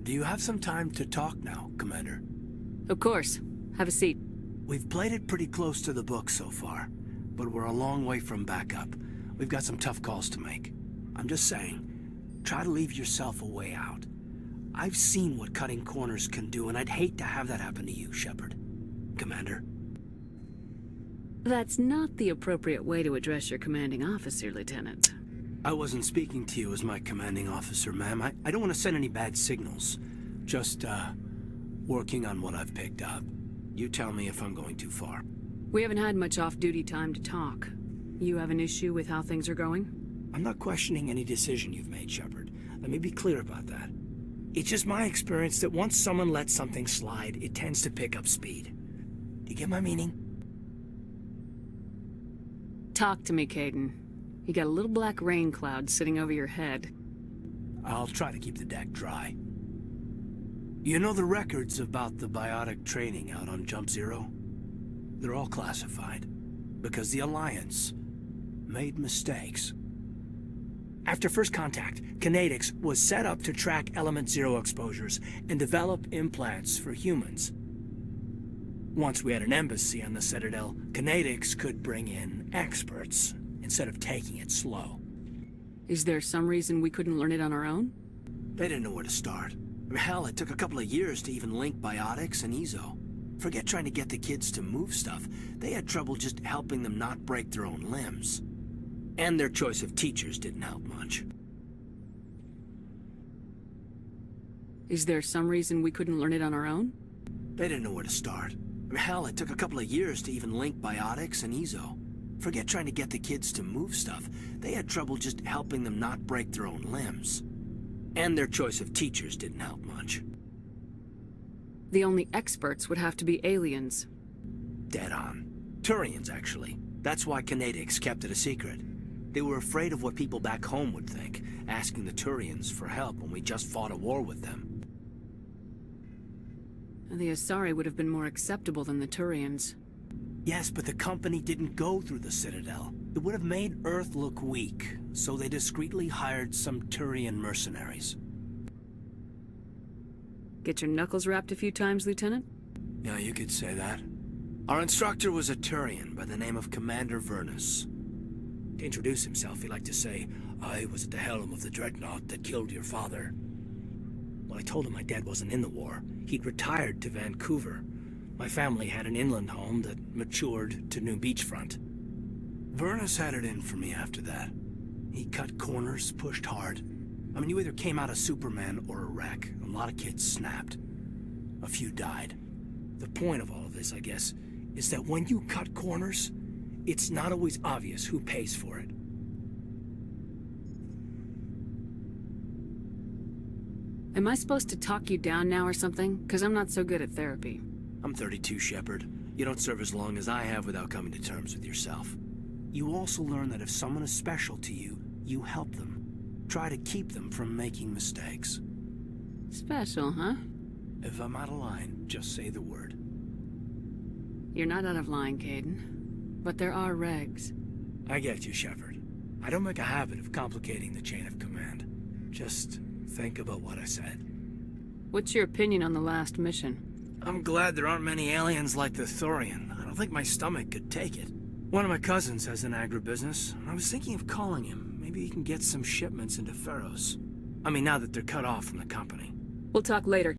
Do you have some time to talk now, Commander? Of course. Have a seat. We've played it pretty close to the book so far, but we're a long way from backup. We've got some tough calls to make. I'm just saying, try to leave yourself a way out. I've seen what cutting corners can do, and I'd hate to have that happen to you, Shepard. Commander? That's not the appropriate way to address your commanding officer, Lieutenant. I wasn't speaking to you as my commanding officer, ma'am. I don't want to send any bad signals. Just, working on what I've picked up. You tell me if I'm going too far. We haven't had much off-duty time to talk. You have an issue with how things are going? I'm not questioning any decision you've made, Shepard. Let me be clear about that. It's just my experience that once someone lets something slide, it tends to pick up speed. Do you get my meaning? Talk to me, Kaiden. You got a little black rain cloud sitting over your head. I'll try to keep the deck dry. You know the records about the biotic training out on Jump Zero? They're all classified, because the Alliance made mistakes. After first contact, Kinetics was set up to track Element Zero exposures and develop implants for humans. Once we had an embassy on the Citadel, Kinetics could bring in experts instead of taking it slow. Is there some reason we couldn't learn it on our own? They didn't know where to start. Hell, it took a couple of years to even link biotics and Ezo. Forget trying to get the kids to move stuff. They had trouble just helping them not break their own limbs. And their choice of teachers didn't help much. Is there some reason we couldn't learn it on our own? They didn't know where to start. Hell, it took a couple of years to even link biotics and Ezo. Forget trying to get the kids to move stuff. They had trouble just helping them not break their own limbs. And their choice of teachers didn't help much. The only experts would have to be aliens. Dead on. Turians, actually. That's why Kinetics kept it a secret. They were afraid of what people back home would think, asking the Turians for help when we just fought a war with them. The Asari would have been more acceptable than the Turians. Yes, but the company didn't go through the Citadel. It would have made Earth look weak, so they discreetly hired some Turian mercenaries. Get your knuckles rapped a few times, Lieutenant? Yeah, you could say that. Our instructor was a Turian by the name of Commander Vernus. To introduce himself, he liked to say, "I was at the helm of the dreadnought that killed your father." When I told him my dad wasn't in the war, he'd retired to Vancouver. My family had an inland home that matured to new beachfront. Vernus had it in for me after that. He cut corners, pushed hard. I mean, you either came out a Superman or a wreck. A lot of kids snapped. A few died. The point of all of this, I guess, is that when you cut corners, it's not always obvious who pays for it. Am I supposed to talk you down now or something? Because I'm not so good at therapy. I'm 32, Shepard. You don't serve as long as I have without coming to terms with yourself. You also learn that if someone is special to you, you help them. Try to keep them from making mistakes. Special, huh? If I'm out of line, just say the word. You're not out of line, Kaiden. But there are regs. I get you, Shepard. I don't make a habit of complicating the chain of command. Just think about what I said. What's your opinion on the last mission? I'm glad there aren't many aliens like the Thorian. I don't think my stomach could take it. One of my cousins has an agribusiness. I was thinking of calling him. Maybe he can get some shipments into Feros. I mean, now that they're cut off from the company. We'll talk later.